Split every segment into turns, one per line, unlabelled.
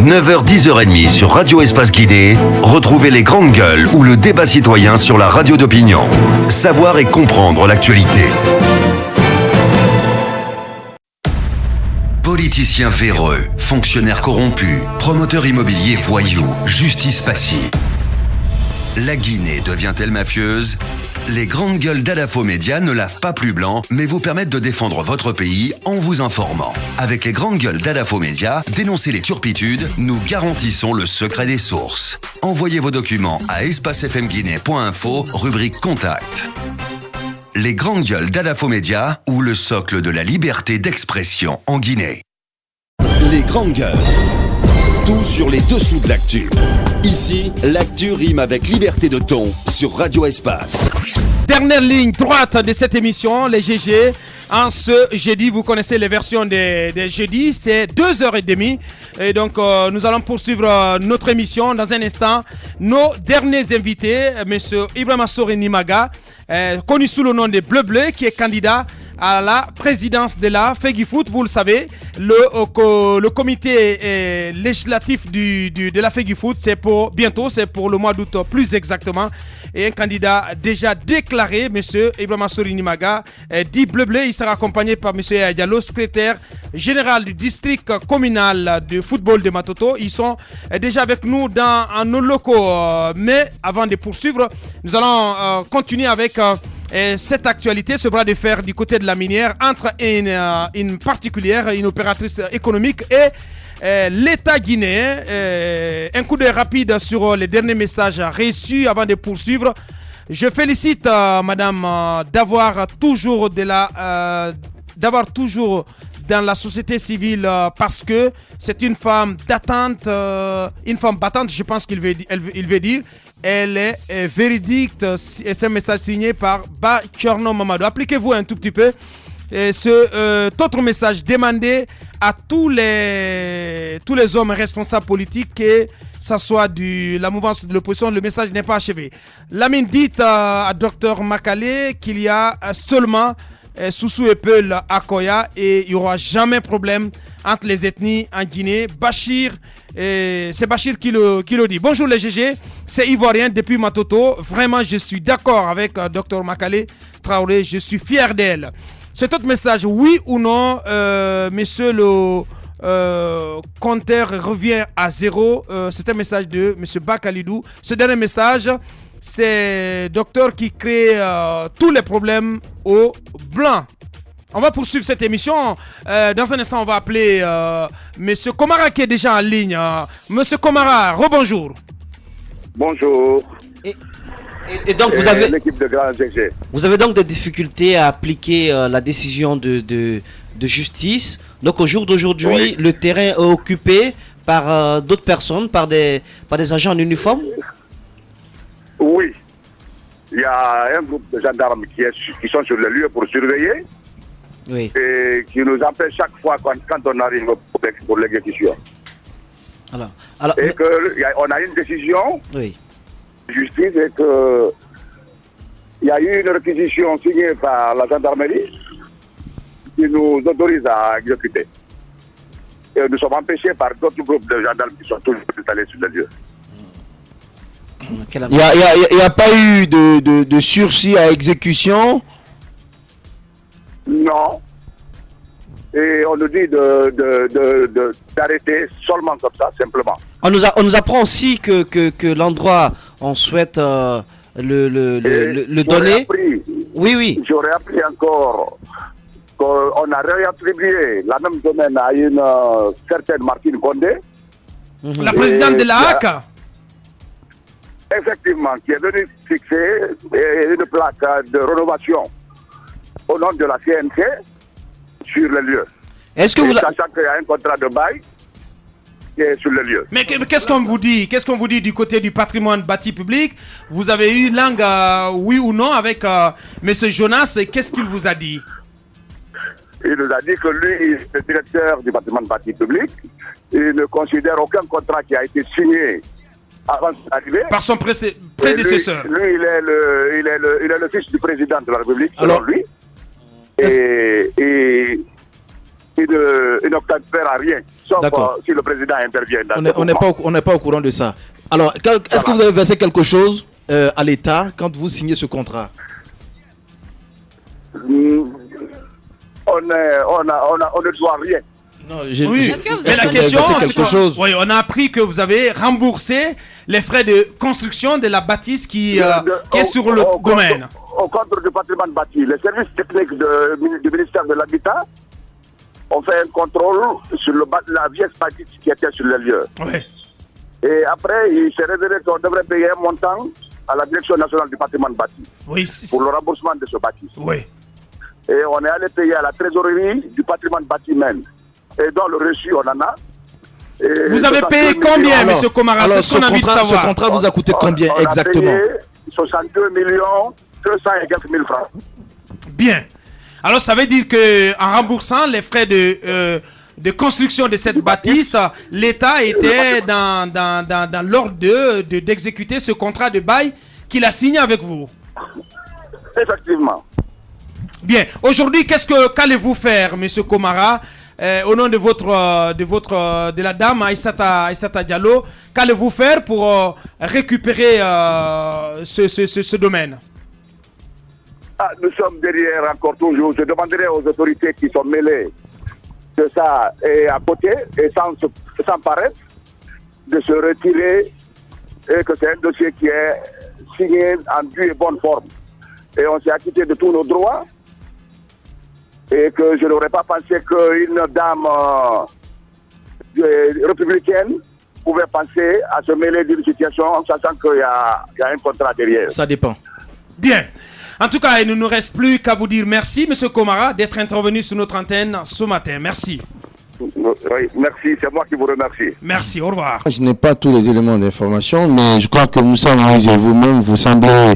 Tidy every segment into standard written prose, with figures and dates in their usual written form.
9h, 10h30 sur Radio Espace Guidé, retrouvez les grandes gueules ou le débat citoyen sur la radio d'opinion. Savoir et comprendre l'actualité. Politiciens véreux, fonctionnaires corrompus, promoteurs immobiliers voyous, justice passive. La Guinée devient-elle mafieuse ? Les grandes gueules d'Adafo Média ne lavent pas plus blanc, mais vous permettent de défendre votre pays en vous informant. Avec les grandes gueules d'Adafo Média, dénoncez les turpitudes, nous garantissons le secret des sources. Envoyez vos documents à espacefmguinée.info, rubrique Contact. Les grandes gueules d'Adafo Média ou le socle de la liberté d'expression en Guinée. Les grandes gueules. Tout sur les dessous de l'actu. Ici, l'actu rime avec liberté de ton sur Radio Espace.
Dernière ligne droite de cette émission, les GG. En ce jeudi, vous connaissez les versions des jeudis, c'est 2h30. Et donc, nous allons poursuivre notre émission dans un instant. Nos derniers invités, M. Ibrahima Sori Nimaga, connu sous le nom de Bleu Bleu, qui est candidat à la présidence de la FEGIFOOT. Vous le savez, le comité législatif de la FEGIFOOT, c'est pour bientôt, c'est pour le mois d'août plus exactement. Et un candidat déjà déclaré, M. Ibrahima Sori Nimaga, dit Bleu Bleu. Il sera accompagné par M. Diallo, secrétaire général du district communal de football de Matoto. Ils sont déjà avec nous dans nos locaux. Mais avant de poursuivre, nous allons continuer avec cette actualité, ce bras de fer du côté de la minière entre une particulière, une opératrice économique et l'État guinéen. Un coup d'œil rapide sur les derniers messages reçus avant de poursuivre. Je félicite madame d'avoir toujours dans la société civile parce que c'est une femme d'attente, une femme battante, je pense qu'il veut dire. Elle est véridique. C'est un message signé par Ba Tchorno Mamadou. Appliquez-vous un tout petit peu. Et autre message demandé à tous les hommes responsables politiques, que ça soit de la mouvance de l'opposition, le message n'est pas achevé. Lamine dit à Dr Makale qu'il y a seulement Soussou et Peul à Koya et il n'y aura jamais problème entre les ethnies en Guinée. Bachir, c'est Bachir qui le dit. Bonjour les GG, c'est Ivoirien depuis Matoto. Vraiment, je suis d'accord avec Dr Makale Traoré, je suis fier d'elle. Cet autre message, oui ou non, monsieur le compteur revient à zéro. C'est un message de monsieur Bakalidou. Ce dernier message, c'est docteur qui crée tous les problèmes aux Blancs. On va poursuivre cette émission. Dans un instant, on va appeler monsieur Komara qui est déjà en ligne. Monsieur Komara, rebonjour.
Bonjour.
Et donc
l'équipe de Grand GG.
Vous avez donc des difficultés à appliquer la décision de justice. Donc au jour d'aujourd'hui, oui, le terrain est occupé par d'autres personnes, par des agents en uniforme.
Oui. Il y a un groupe de gendarmes qui sont sur le lieu pour surveiller.
Oui.
Et qui nous empêche chaque fois quand on arrive pour l'exécution.
Alors,
et qu'on a une décision.
Oui.
Justice et que il y a eu une réquisition signée par la gendarmerie qui nous autorise à exécuter. Et nous sommes empêchés par d'autres groupes de gendarmes qui sont toujours installés sur le lieu.
Il n'y a pas eu de sursis à exécution?
Non. Et on nous dit d'arrêter seulement comme ça, simplement.
On nous apprend aussi que l'endroit, on souhaite le donner.
Appris,
oui.
J'aurais appris encore qu'on a réattribué la même domaine à une certaine Martine Condé.
La présidente de la HAC.
Effectivement, qui est venue fixer une plaque de rénovation au nom de la CNC sur le lieu.
Est-ce que
sachant qu'il y a un contrat de bail qui est sur le lieu.
Mais qu'est-ce qu'on vous dit? Qu'est-ce qu'on vous dit du côté du patrimoine bâti public? Vous avez eu langue oui ou non avec M. Jonas. Qu'est-ce qu'il vous a dit?
Il nous a dit que lui, il est le directeur du patrimoine bâti public. Il ne considère aucun contrat qui a été signé avant d'arriver.
Par son prédécesseur.
Lui, il est le fils du président de la République, selon lui. Et il ne fera rien, sauf si le président intervient.
On n'est pas au courant de ça. Alors, est-ce que vous avez versé quelque chose à l'État quand vous signez ce contrat?
On ne doit rien.
Non,
oui, mais la question, oui, on a appris que vous avez remboursé les frais de construction de la bâtisse qui est sur le domaine.
Au cadre du patrimoine bâti, les services techniques du ministère de l'Habitat ont fait un contrôle sur la vieille bâtisse qui était sur le lieu.
Oui.
Et après, il s'est révélé qu'on devrait payer un montant à la Direction nationale du patrimoine bâti pour le remboursement de ce bâtisse.
Oui.
Et on est allé payer à la trésorerie du patrimoine bâti même. Et dans le reçu, on en a. Et
vous avez payé combien, M. Komara? C'est ce qu'on a envie de savoir.
Ce contrat vous a coûté combien exactement?
On a payé 62 millions 200 et quelques mille francs.
Bien. Alors, ça veut dire qu'en remboursant les frais de construction de cette bâtisse, l'État était dans l'ordre d'exécuter ce contrat de bail qu'il a signé avec vous.
Effectivement.
Bien. Aujourd'hui, qu'allez-vous faire, M. Komara, au nom de la dame Aïssata Diallo? Qu'allez-vous faire pour récupérer ce domaine?
Nous sommes derrière encore toujours. Je demanderai aux autorités qui sont mêlées de ça et à côté, et sans paraître, de se retirer, et que c'est un dossier qui est signé en due et bonne forme. Et on s'est acquitté de tous nos droits, et que je n'aurais pas pensé qu'une dame républicaine pouvait penser à se mêler d'une situation en sachant qu'il y a un contrat derrière.
Ça dépend.
Bien. En tout cas, il ne nous reste plus qu'à vous dire merci, M. Komara, d'être intervenu sur notre antenne ce matin. Merci.
Oui, merci, c'est moi qui vous remercie.
Merci, au revoir.
Je n'ai pas tous les éléments d'information, mais je crois que Moussa Moïse et vous-même, vous semblez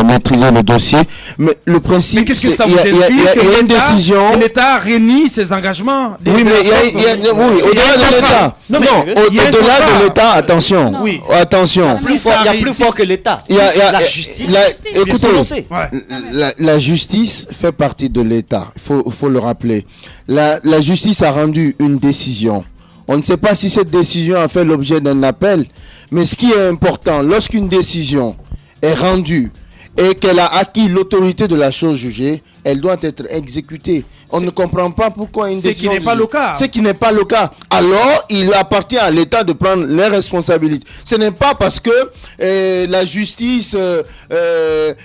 maîtriser le dossier. Mais le principe,
mais qu'est-ce que ça vous explique
que une décision...
l'État renie ses engagements.
Oui, mais au-delà de l'État. Non, au-delà de l'État, attention.
Oui.
Attention.
Il y a plus fort que l'État. La justice.
Écoutez, la justice fait partie de l'État. Il faut le rappeler. La justice a rendu une décision. On ne sait pas si cette décision a fait l'objet d'un appel, mais ce qui est important, lorsqu'une décision est rendue et qu'elle a acquis l'autorité de la chose jugée, elle doit être exécutée. On ne comprend pas pourquoi une décision...
Ce qui n'est pas le cas.
Ce qui n'est pas le cas. Alors, il appartient à l'État de prendre les responsabilités. Ce n'est pas parce que la justice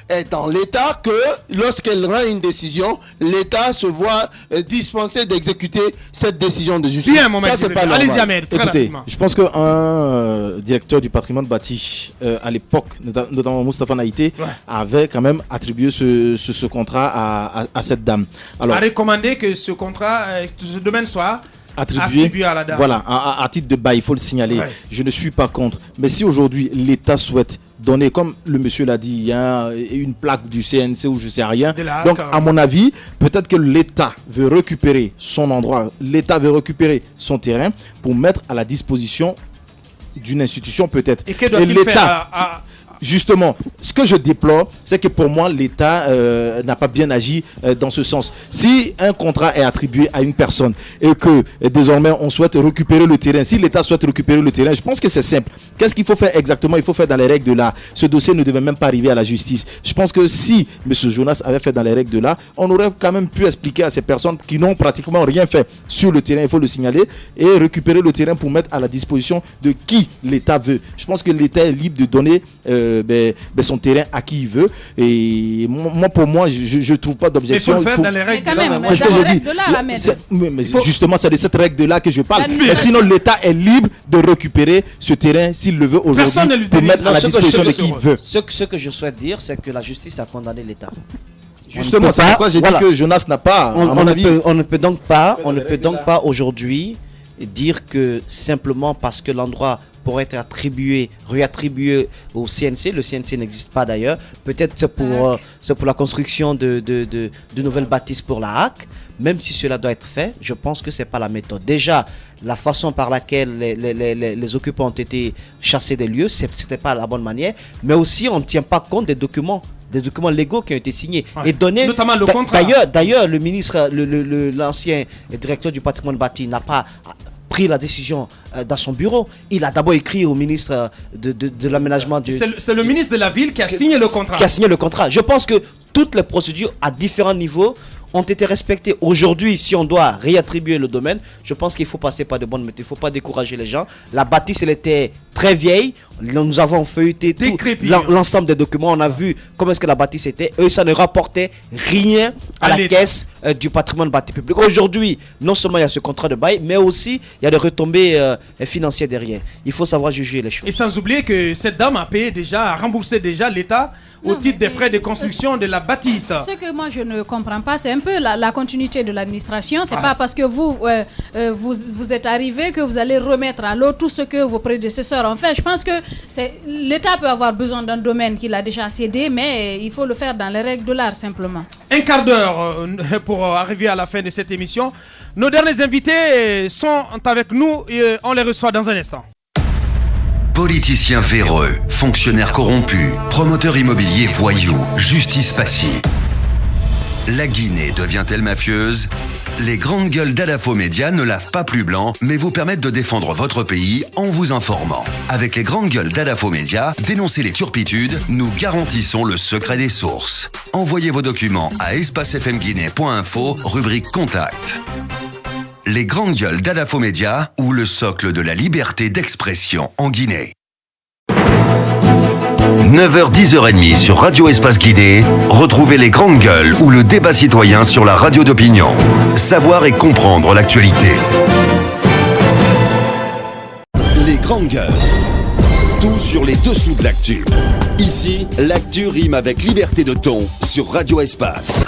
est dans l'État que lorsqu'elle rend une décision, l'État se voit dispensé d'exécuter cette décision de justice.
Bien, mon
ça, c'est pas normal.
Allez-y, Ahmed.
Écoutez, je pense qu'un directeur du patrimoine bâti à l'époque, notamment Moustapha Naïté, avait quand même attribué ce contrat à cette dame. Alors,
a recommandé que ce contrat, ce domaine soit attribué à la dame.
Voilà, à titre de bail, il faut le signaler. Ouais. Je ne suis pas contre. Mais si aujourd'hui l'État souhaite donner, comme le monsieur l'a dit, il y a une plaque du CNC ou je ne sais rien. Donc, à mon avis, peut-être que l'État veut récupérer son endroit, l'État veut récupérer son terrain pour mettre à la disposition d'une institution peut-être.
Et que doit-il faire
Justement, ce que je déplore, c'est que pour moi, l'État n'a pas bien agi dans ce sens. Si un contrat est attribué à une personne et que désormais on souhaite récupérer le terrain, si l'État souhaite récupérer le terrain, je pense que c'est simple. Qu'est-ce qu'il faut faire exactement? Il faut faire dans les règles de l'art. Ce dossier ne devait même pas arriver à la justice. Je pense que si M. Jonas avait fait dans les règles de l'art, on aurait quand même pu expliquer à ces personnes qui n'ont pratiquement rien fait sur le terrain, il faut le signaler, et récupérer le terrain pour mettre à la disposition de qui l'État veut. Je pense que l'État est libre de donner son terrain à qui il veut, et moi pour moi je trouve pas d'objection.
Il faut le faire dans les règles de l'art.
C'est ce que je dis. Mais justement c'est de cette règle de là que je parle. Mais sinon l'État est libre de récupérer ce terrain s'il le veut aujourd'hui pour mettre à la disposition de qui il veut.
Ce que je souhaite dire, c'est que la justice a condamné l'État.
Justement, c'est pourquoi j'ai dit que Jonas n'a pas.
On ne peut donc pas aujourd'hui dire que simplement parce que l'endroit pour être réattribué au CNC. Le CNC n'existe pas d'ailleurs. Peut-être c'est pour la construction de nouvelles bâtisses pour la HAC. Même si cela doit être fait, je pense que ce n'est pas la méthode. Déjà, la façon par laquelle les occupants ont été chassés des lieux, ce n'était pas la bonne manière. Mais aussi, on ne tient pas compte des documents des documents légaux qui ont été signés.
Ouais.
Et donner,
notamment le contrat.
D'ailleurs, le ministre, l'ancien directeur du patrimoine bâti n'a pas pris la décision dans son bureau. Il a d'abord écrit au ministre de l'aménagement du...
C'est le ministre de la ville qui a signé le contrat.
Qui a signé le contrat. Je pense que toutes les procédures à différents niveaux ont été respectées. Aujourd'hui, si on doit réattribuer le domaine, je pense qu'il faut passer par de bonnes méthodes. Il ne faut pas décourager les gens. La bâtisse, elle était très vieille. Nous avons feuilleté l'ensemble des documents. On a vu comment est-ce que la bâtisse était. Eux, ça ne rapportait rien à la caisse du patrimoine bâti public. Aujourd'hui, non seulement il y a ce contrat de bail, mais aussi il y a des retombées financières derrière. Il faut savoir juger les choses.
Et sans oublier que cette dame a payé déjà, a remboursé déjà l'État au titre des frais de construction de la bâtisse.
Ce que moi je ne comprends pas, c'est un peu la continuité de l'administration. C'est pas parce que vous êtes arrivé que vous allez remettre à l'eau tout ce que vos prédécesseurs ont fait. Je pense que l'État peut avoir besoin d'un domaine qu'il a déjà cédé, mais il faut le faire dans les règles de l'art simplement.
Un quart d'heure pour arriver à la fin de cette émission. Nos derniers invités sont avec nous et on les reçoit dans un instant.
Politiciens véreux, fonctionnaires corrompus, promoteurs immobiliers voyous, justice passive. La Guinée devient-elle mafieuse? Les grandes gueules d'Adafo Média ne lavent pas plus blanc, mais vous permettent de défendre votre pays en vous informant. Avec les grandes gueules d'Adafo Média, dénoncez les turpitudes, nous garantissons le secret des sources. Envoyez vos documents à espacefmguinée.info, rubrique Contact. Les grandes gueules d'Adafo Média ou le socle de la liberté d'expression en Guinée. 9h, 10h30 sur Radio Espace Guinée, retrouvez les grandes gueules ou le débat citoyen sur la radio d'opinion. Savoir et comprendre l'actualité. Les grandes gueules. Tout sur les dessous de l'actu. Ici, l'actu rime avec liberté de ton sur Radio Espace.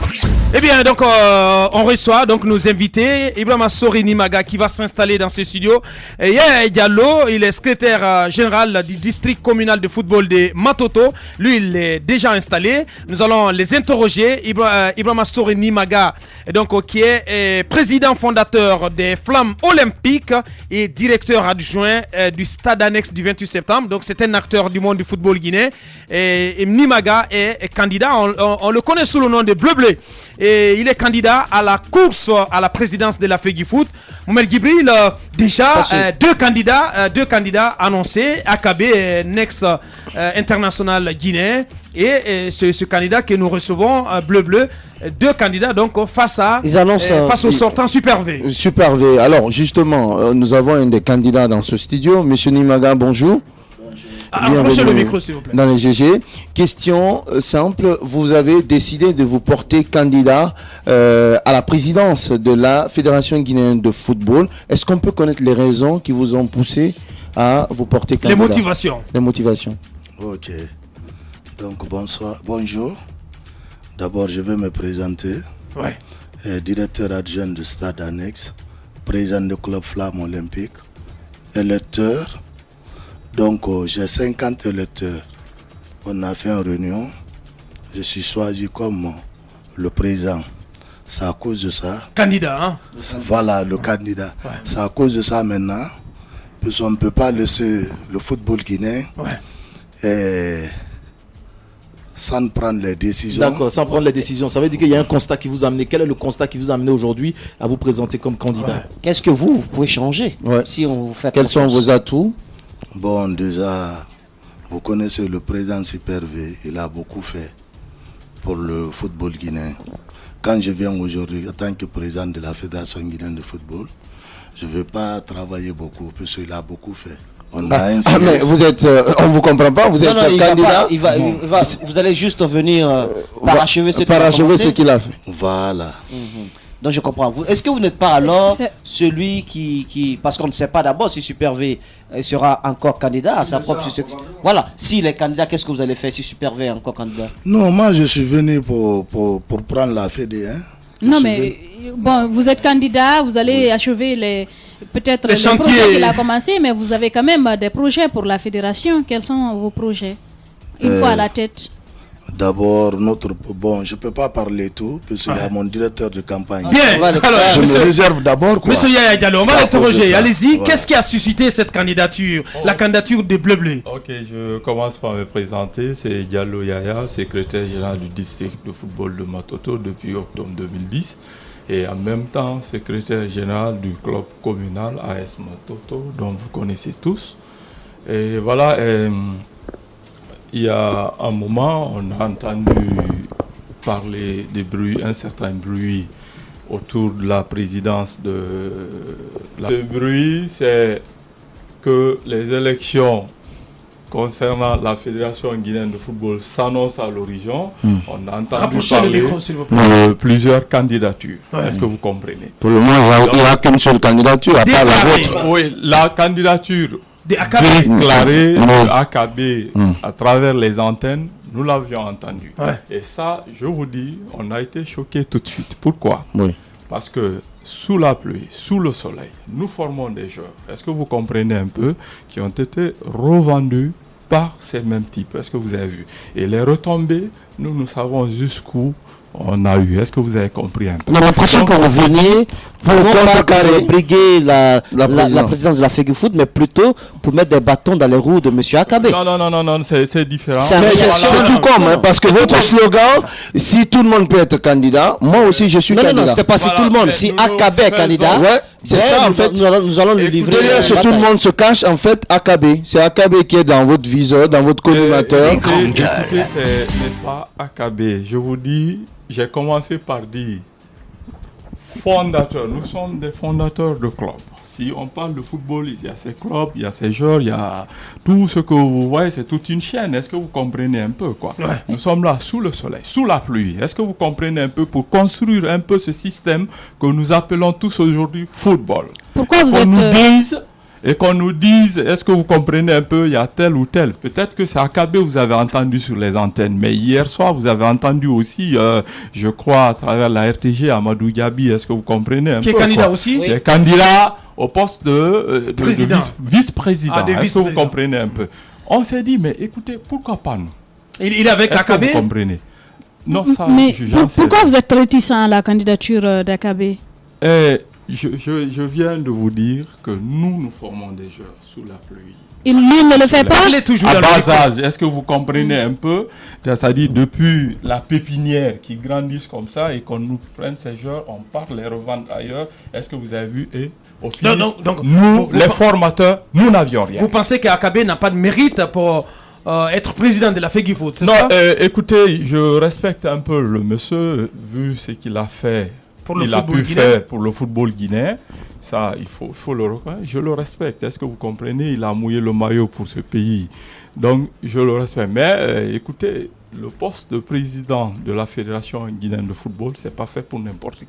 Eh bien, donc, on reçoit donc nos invités. Ibrahima Sori Nimaga qui va s'installer dans ce studio. Et Yaya Diallo, il est secrétaire général du district communal de football de Matoto. Lui, il est déjà installé. Nous allons les interroger. Ibrahima Sori Nimaga, donc, qui est président fondateur des Flammes Olympiques et directeur adjoint du stade annexe du 28 septembre. Donc, c'est un acteur du monde du football guinéen. Et Nimaga est candidat. On le connaît sous le nom de Bleu-Bleu. Et il est candidat à la course à la présidence de la FEGIFOOT. Mohamed Gibril, déjà deux candidats annoncés, AKB, Next International Guinée, et ce candidat que nous recevons, Bleu-Bleu, deux candidats donc face au sortant Super V.
Super V. Alors justement, nous avons un des candidats dans ce studio, Monsieur Nimaga, bonjour.
Approchez le micro s'il vous plaît.
Dans les GG. Question simple, vous avez décidé de vous porter candidat à la présidence de la Fédération guinéenne de football. Est-ce qu'on peut connaître les raisons qui vous ont poussé à vous porter candidat? Les motivations.
Ok. Donc bonjour. D'abord je vais me présenter.
Ouais.
Directeur adjoint du stade annexe, président du club Flamme Olympique, électeur. Donc j'ai 50 électeurs. On a fait une réunion. Je suis choisi comme le président. C'est à cause de ça.
Candidat, hein?
Voilà, le candidat. Ouais. C'est à cause de ça maintenant. Parce qu'on ne peut pas laisser le football guinéen sans prendre les décisions.
D'accord, sans prendre les décisions. Ça veut dire qu'il y a un constat qui vous a amené. Quel est le constat qui vous a amené aujourd'hui à vous présenter comme candidat?
Qu'est-ce que vous pouvez changer si on vous fait
Quels sont vos atouts?
Bon, déjà, vous connaissez le président Super V, il a beaucoup fait pour le football guinéen. Quand je viens aujourd'hui en tant que président de la Fédération guinéenne de football, je ne vais pas travailler beaucoup, parce qu'il a beaucoup fait.
Mais vous êtes, on ne vous comprend pas, vous êtes candidat.
Vous allez juste venir parachever
ce qu'il a fait.
Voilà.
Donc je comprends. Est-ce que vous n'êtes pas alors celui qui... Parce qu'on ne sait pas d'abord si Super V sera encore candidat à sa propre... Voilà. S'il est candidat, qu'est-ce que vous allez faire si Super V est encore candidat?
Non, moi je suis venu pour prendre la Fédé. Hein.
Non mais, bon, vous êtes candidat, vous allez achever peut-être les projets qu'il a commencé, mais vous avez quand même des projets pour la fédération. Quels sont vos projets? Une fois à la tête.
D'abord, je ne peux pas parler tout, parce qu'il y a mon directeur de campagne.
Bien, alors,
je me réserve d'abord.
Monsieur Yaya Diallo, on va l'interroger. Allez-y,
voilà.
Qu'est-ce qui a suscité cette candidature, la candidature des Bleus-Bleus?
Ok, je commence par me présenter. C'est Diallo Yaya, secrétaire général du district de football de Matoto depuis octobre 2010. Et en même temps, secrétaire général du club communal AS Matoto, dont vous connaissez tous. Et voilà, il y a un moment, on a entendu parler des bruits, un certain bruit autour de la présidence de... Ce bruit, c'est que les élections concernant la Fédération guinéenne de football s'annoncent à l'horizon. On a entendu parler de plusieurs candidatures. Est-ce que vous comprenez?
Pour le moment, il n'y a qu'une seule candidature, à part la vôtre.
Oui, la candidature
déclarée
de AKB à travers les antennes, nous l'avions entendu. Et ça, je vous dis, on a été choqués tout de suite. Pourquoi? Parce que sous la pluie, sous le soleil, nous formons des joueurs. Est-ce que vous comprenez un peu? Qui ont été revendus par ces mêmes types. Est-ce que vous avez vu? Et les retombées, nous savons jusqu'où on a eu. Est-ce que vous avez compris un peu?
On a l'impression que vous veniez pour briguer la présidence de la FEGIFOOT, mais plutôt pour mettre des bâtons dans les roues de M. Akabe.
Non, c'est différent.
C'est tout comme, parce que votre slogan, si tout le monde peut être candidat, moi aussi je suis candidat.
Non, c'est pas si tout le monde. Si Akabe est candidat,
c'est ça en fait.
Nous allons lui livrer.
Derrière ce tout le monde se cache, en fait, Akabe. C'est Akabe qui est dans votre viseur, dans votre collimateur.
Écoutez, ce n'est pas Akabe. Je vous dis, j'ai commencé par dire fondateurs. Nous sommes des fondateurs de clubs. Si on parle de football, il y a ces clubs, il y a ces joueurs, il y a tout ce que vous voyez, c'est toute une chaîne. Est-ce que vous comprenez un peu quoi? Nous sommes là sous le soleil, sous la pluie. Est-ce que vous comprenez un peu pour construire un peu ce système que nous appelons tous aujourd'hui football?
Pourquoi vous êtes...
Et qu'on nous dise, est-ce que vous comprenez un peu, il y a tel ou tel. Peut-être que c'est AKB vous avez entendu sur les antennes, mais hier soir, vous avez entendu aussi, je crois, à travers la RTG, Amadou Gabi, est-ce que vous comprenez un peu?
Qui est candidat aussi?
Qui est candidat au poste de vice-président. Est-ce que vous comprenez un peu? On s'est dit, mais écoutez, pourquoi pas nous?
Il est avec AKB?
Est-ce que vous comprenez? Non, ça,
mais pourquoi vous êtes réticent à la candidature d'AKB?
Je viens de vous dire que nous formons des joueurs sous la pluie.
Lui ne le fait pas.
Il est toujours
à bas âge. Est-ce que vous comprenez un peu? C'est-à-dire depuis la pépinière qui grandissent comme ça et qu'on nous prenne ces joueurs, on part les revendre ailleurs. Est-ce que vous avez vu? Et au final, nous, les formateurs, nous n'avions rien.
Vous pensez qu'AKB n'a pas de mérite pour être président de la FEGIFOOT, c'est ça?
Écoutez, je respecte un peu le monsieur, vu ce qu'il a fait. Faire pour le football guinéen, ça il faut le reconnaître, je le respecte. Est-ce que vous comprenez? Il a mouillé le maillot pour ce pays, donc je le respecte. Mais écoutez, le poste de président de la Fédération guinéenne de football, c'est pas fait pour n'importe qui.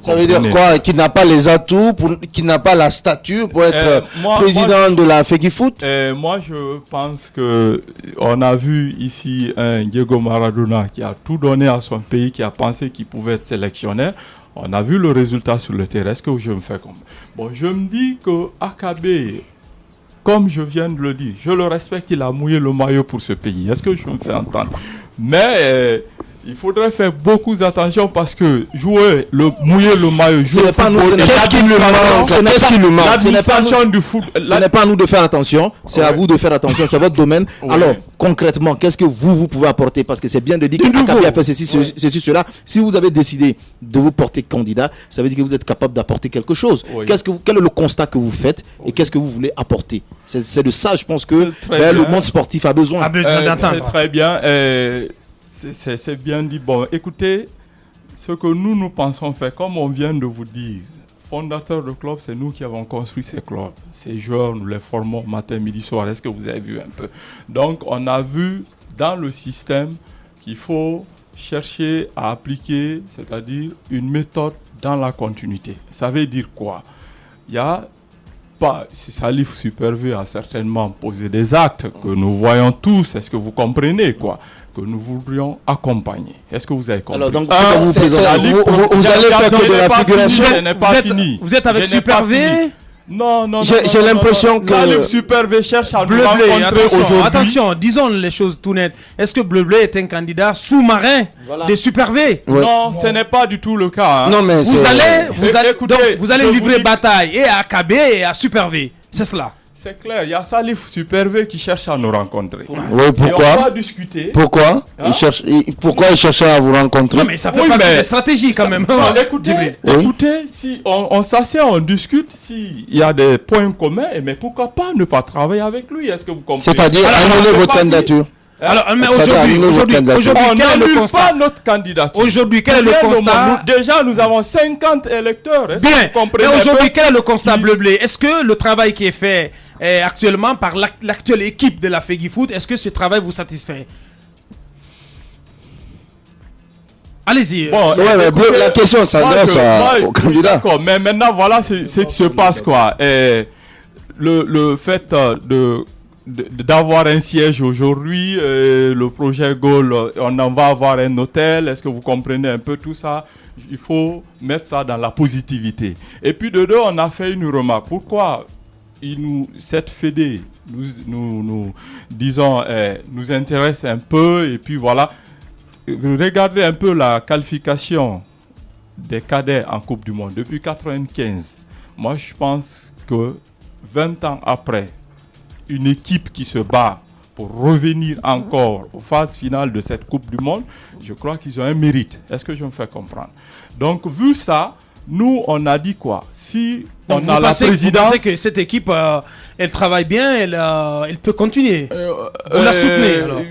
Ça veut dire quoi? Qui n'a pas les atouts, qui n'a pas la stature pour être président de la FEGIFOOT?
Moi, je pense que on a vu ici un Diego Maradona qui a tout donné à son pays, qui a pensé qu'il pouvait être sélectionneur. On a vu le résultat sur le terrain. Est-ce que je me fais comme... Bon, je me dis que AKB, comme je viens de le dire, je le respecte, il a mouillé le maillot pour ce pays. Est-ce que je me fais entendre? Mais il faudrait faire beaucoup attention parce que mouiller le maillot,
ce n'est pas nous, qu'est-ce qui nous manque?
L'administration du foot.
Ce n'est pas à nous de faire attention, c'est à vous de faire attention, c'est votre domaine. Alors, concrètement, qu'est-ce que vous pouvez apporter? Parce que c'est bien de dire que AKB a fait ceci, cela. Si vous avez décidé de vous porter candidat, ça veut dire que vous êtes capable d'apporter quelque chose. Quel est le constat que vous faites et qu'est-ce que vous voulez apporter? C'est de ça, je pense que le monde sportif a besoin.
d'entendre.
Très bien. C'est bien dit. Bon, écoutez, ce que nous pensons faire, comme on vient de vous dire, fondateurs de clubs, c'est nous qui avons construit ces clubs. Ces joueurs, nous les formons matin, midi, soir. Est-ce que vous avez vu un peu? Donc, on a vu dans le système qu'il faut chercher à appliquer, c'est-à-dire une méthode dans la continuité. Ça veut dire quoi? Il y a pas, Salif Super-V a certainement posé des actes que nous voyons tous. Est-ce que vous comprenez quoi? Que nous voudrions accompagner. Est-ce que vous avez compris?
Alors donc,
vous allez faire que de la figuration.
Vous êtes avec Super-V?
Non, j'ai l'impression que
Salif Super V cherche à nous
Bleu Bleu,
rencontrer aujourd'hui.
attention, disons les choses tout nettes. Est-ce que Bleu Bleu est un candidat sous-marin des Super V?
Non, ce n'est pas du tout le cas. Hein.
Non, mais
Vous allez
Écoutez,
livrer bataille et à KB et à Super V. C'est cela.
C'est clair, il y a Salif Super V qui cherche à nous rencontrer.
Oui,
Et on
pourquoi
va discuter.
Pourquoi pourquoi il cherchait à vous rencontrer?
Non, mais ça fait partie des stratégies quand même.
Non, écoutez, si on s'assied, on discute, s'il y a des points communs, mais pourquoi pas ne pas travailler avec lui? Est-ce que vous comprenez?
C'est-à-dire annuler votre candidature.
Alors, mais
aujourd'hui,
quel est le constat?
Pas notre candidature.
Aujourd'hui, quel est le constat?
Déjà, nous avons 50 électeurs.
Bien, mais aujourd'hui, quel est le constat Bleu-Bleu? Est-ce que le travail qui est fait actuellement par l'actuelle équipe de la FEGIFOOT, est-ce que ce travail vous satisfait? Allez-y.
Bon,
mais la question s'adresse au candidat.
D'accord, mais maintenant, voilà ce qui se passe, quoi. Le fait d'avoir un siège aujourd'hui, le projet Gaulle, on en va avoir un hôtel, est-ce que vous comprenez un peu tout ça? Il faut mettre ça dans la positivité. Et puis de deux, on a fait une remarque. Pourquoi cette fédé nous intéresse un peu, et puis voilà. Regardez un peu la qualification des cadets en Coupe du Monde depuis 1995. Moi, je pense que 20 ans après, une équipe qui se bat pour revenir encore aux phases finales de cette Coupe du Monde, je crois qu'ils ont un mérite. Est-ce que je me fais comprendre? Donc, vu ça, nous, on a dit quoi? Si on a la présidence... Vous pensez
que cette équipe, elle travaille bien, elle peut continuer? Vous la soutenez alors?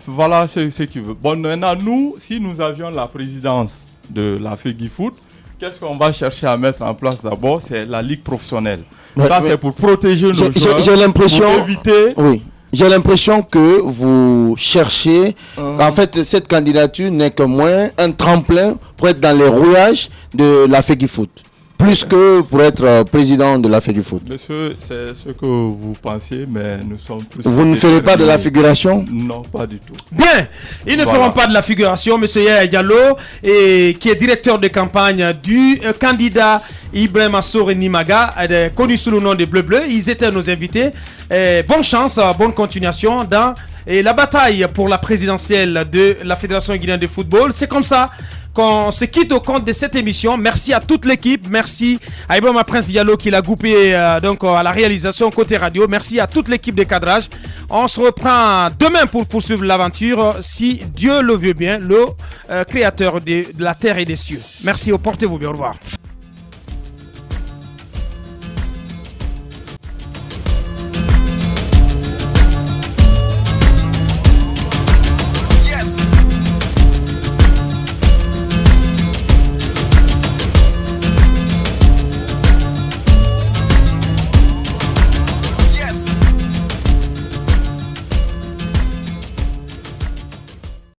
Voilà ce qu'il veut. Bon, maintenant, nous, si nous avions la présidence de la FEGIFOOT, qu'est-ce qu'on va chercher à mettre en place d'abord? C'est la ligue professionnelle. Ça, c'est pour protéger nos joueurs.
J'ai l'impression...
Pour éviter...
Oui. J'ai l'impression que vous cherchez... En fait, cette candidature n'est que moins un tremplin pour être dans les rouages de la FEGIFOOT. Plus que pour être président de la FEGIFOOT.
Monsieur, c'est ce que vous pensiez, mais nous sommes plus...
Vous ne ferez pas de la figuration?
Non, pas du tout.
Bien, ils ne feront pas de la figuration, monsieur Yaya Diallo, qui est directeur de campagne du candidat Ibrahima Sore Nimaga, connu sous le nom de Bleu Bleu. Ils étaient nos invités. Bonne chance, bonne continuation dans la bataille pour la présidentielle de la Fédération guinéenne de football. C'est comme ça qu'on se quitte au compte de cette émission. Merci à toute l'équipe. Merci à Ibrahima Prince Diallo qui l'a groupé donc à la réalisation côté radio. Merci à toute l'équipe de cadrage. On se reprend demain pour poursuivre l'aventure, si Dieu le veut bien, le créateur de la terre et des cieux. Merci, portez-vous bien. Au revoir.